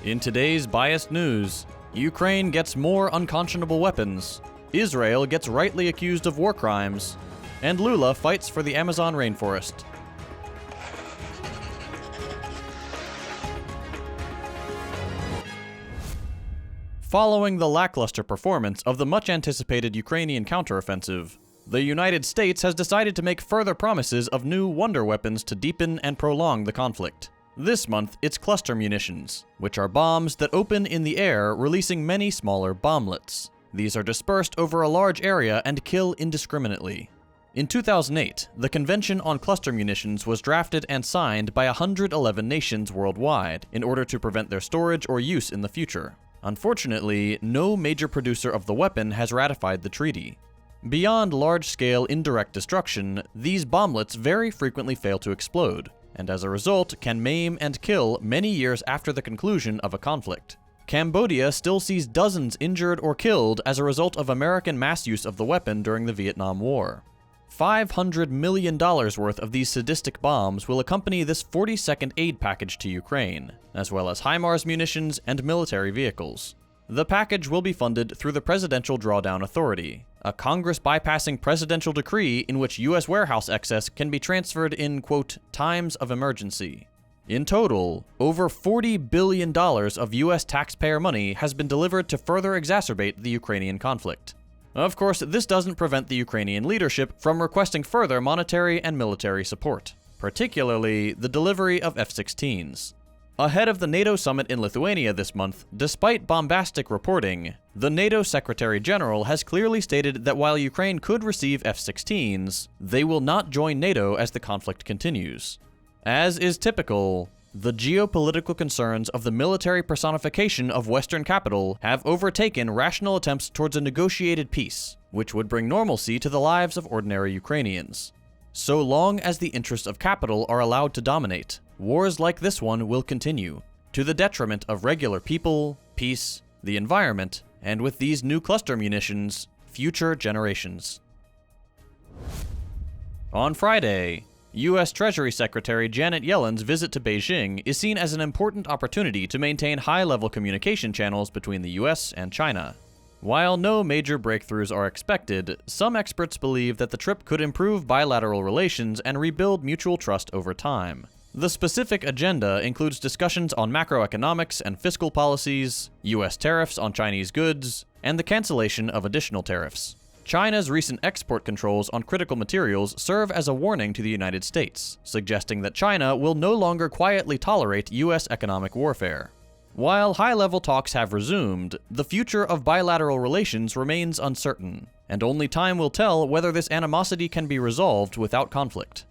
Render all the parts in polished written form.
In today's biased news, Ukraine gets more unconscionable weapons, Israel gets rightly accused of war crimes, and Lula fights for the Amazon rainforest. Following the lackluster performance of the much-anticipated Ukrainian counteroffensive, the United States has decided to make further promises of new wonder weapons to deepen and prolong the conflict. This month, it's cluster munitions, which are bombs that open in the air, releasing many smaller bomblets. These are dispersed over a large area and kill indiscriminately. In 2008, the Convention on Cluster Munitions was drafted and signed by 111 nations worldwide in order to prevent their storage or use in the future. Unfortunately, no major producer of the weapon has ratified the treaty. Beyond large-scale indirect destruction, these bomblets very frequently fail to explode, and as a result can maim and kill many years after the conclusion of a conflict. Cambodia still sees dozens injured or killed as a result of American mass use of the weapon during the Vietnam War. $500 million worth of these sadistic bombs will accompany this 42nd aid package to Ukraine, as well as HIMARS munitions and military vehicles. The package will be funded through the Presidential Drawdown Authority, a Congress-bypassing presidential decree in which U.S. warehouse excess can be transferred in, quote, times of emergency. In total, over $40 billion of U.S. taxpayer money has been delivered to further exacerbate the Ukrainian conflict. Of course, this doesn't prevent the Ukrainian leadership from requesting further monetary and military support, particularly the delivery of F-16s. Ahead of the NATO summit in Lithuania this month, despite bombastic reporting, the NATO Secretary General has clearly stated that while Ukraine could receive F-16s, they will not join NATO as the conflict continues. As is typical, the geopolitical concerns of the military personification of Western capital have overtaken rational attempts towards a negotiated peace, which would bring normalcy to the lives of ordinary Ukrainians. So long as the interests of capital are allowed to dominate, wars like this one will continue, to the detriment of regular people, peace, the environment, and with these new cluster munitions, future generations. On Friday, U.S. Treasury Secretary Janet Yellen's visit to Beijing is seen as an important opportunity to maintain high-level communication channels between the U.S. and China. While no major breakthroughs are expected, some experts believe that the trip could improve bilateral relations and rebuild mutual trust over time. The specific agenda includes discussions on macroeconomics and fiscal policies, U.S. tariffs on Chinese goods, and the cancellation of additional tariffs. China's recent export controls on critical materials serve as a warning to the United States, suggesting that China will no longer quietly tolerate U.S. economic warfare. While high-level talks have resumed, the future of bilateral relations remains uncertain, and only time will tell whether this animosity can be resolved without conflict.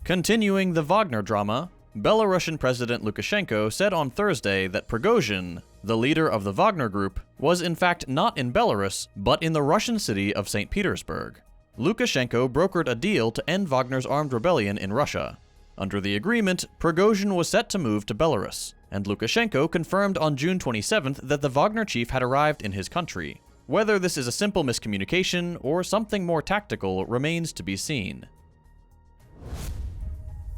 Continuing the Wagner drama, Belarusian President Lukashenko said on Thursday that Prigozhin, the leader of the Wagner Group, was in fact not in Belarus, but in the Russian city of St. Petersburg. Lukashenko brokered a deal to end Wagner's armed rebellion in Russia. Under the agreement, Prigozhin was set to move to Belarus, and Lukashenko confirmed on June 27th that the Wagner chief had arrived in his country. Whether this is a simple miscommunication or something more tactical remains to be seen.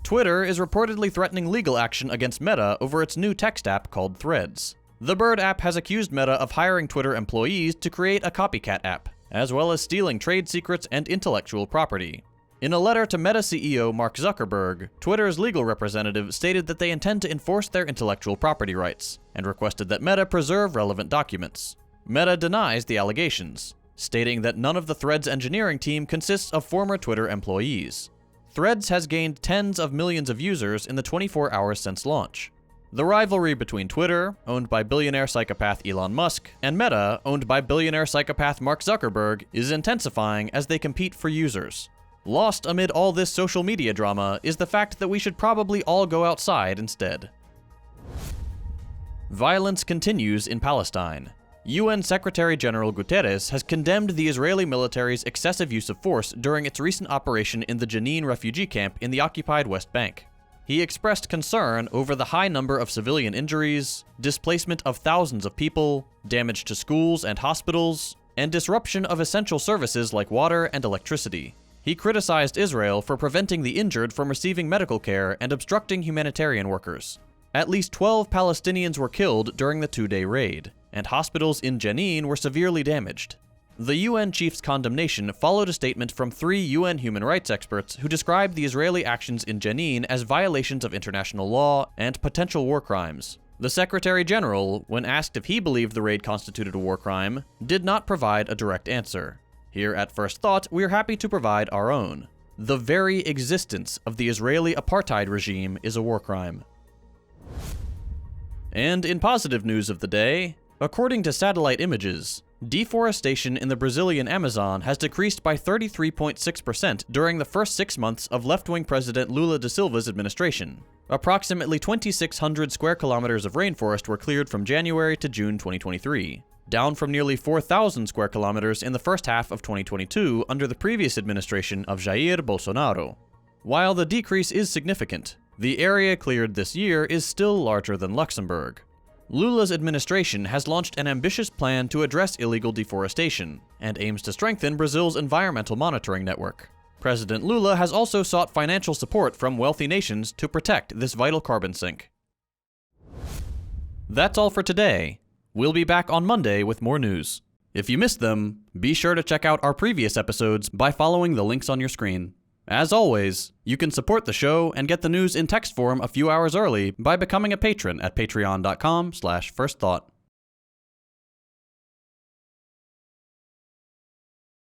Twitter is reportedly threatening legal action against Meta over its new text app called Threads. The Bird app has accused Meta of hiring Twitter employees to create a copycat app, as well as stealing trade secrets and intellectual property. In a letter to Meta CEO Mark Zuckerberg, Twitter's legal representative stated that they intend to enforce their intellectual property rights, and requested that Meta preserve relevant documents. Meta denies the allegations, stating that none of the Threads engineering team consists of former Twitter employees. Threads has gained tens of millions of users in the 24 hours since launch. The rivalry between Twitter, owned by billionaire psychopath Elon Musk, and Meta, owned by billionaire psychopath Mark Zuckerberg, is intensifying as they compete for users. Lost amid all this social media drama is the fact that we should probably all go outside instead. Violence continues in Palestine. UN Secretary-General Guterres has condemned the Israeli military's excessive use of force during its recent operation in the Jenin refugee camp in the occupied West Bank. He expressed concern over the high number of civilian injuries, displacement of thousands of people, damage to schools and hospitals, and disruption of essential services like water and electricity. He criticized Israel for preventing the injured from receiving medical care and obstructing humanitarian workers. At least 12 Palestinians were killed during the two-day raid, and hospitals in Jenin were severely damaged. The UN chief's condemnation followed a statement from 3 UN human rights experts who described the Israeli actions in Jenin as violations of international law and potential war crimes. The Secretary General, when asked if he believed the raid constituted a war crime, did not provide a direct answer. Here at First Thought, we are happy to provide our own. The very existence of the Israeli apartheid regime is a war crime. And in positive news of the day, according to satellite images, deforestation in the Brazilian Amazon has decreased by 33.6% during the first 6 months of left-wing President Lula da Silva's administration. Approximately 2,600 square kilometers of rainforest were cleared from January to June 2023, down from nearly 4,000 square kilometers in the first half of 2022 under the previous administration of Jair Bolsonaro. While the decrease is significant, the area cleared this year is still larger than Luxembourg. Lula's administration has launched an ambitious plan to address illegal deforestation and aims to strengthen Brazil's environmental monitoring network. President Lula has also sought financial support from wealthy nations to protect this vital carbon sink. That's all for today. We'll be back on Monday with more news. If you missed them, be sure to check out our previous episodes by following the links on your screen. As always, you can support the show and get the news in text form a few hours early by becoming a patron at patreon.com/firstthought.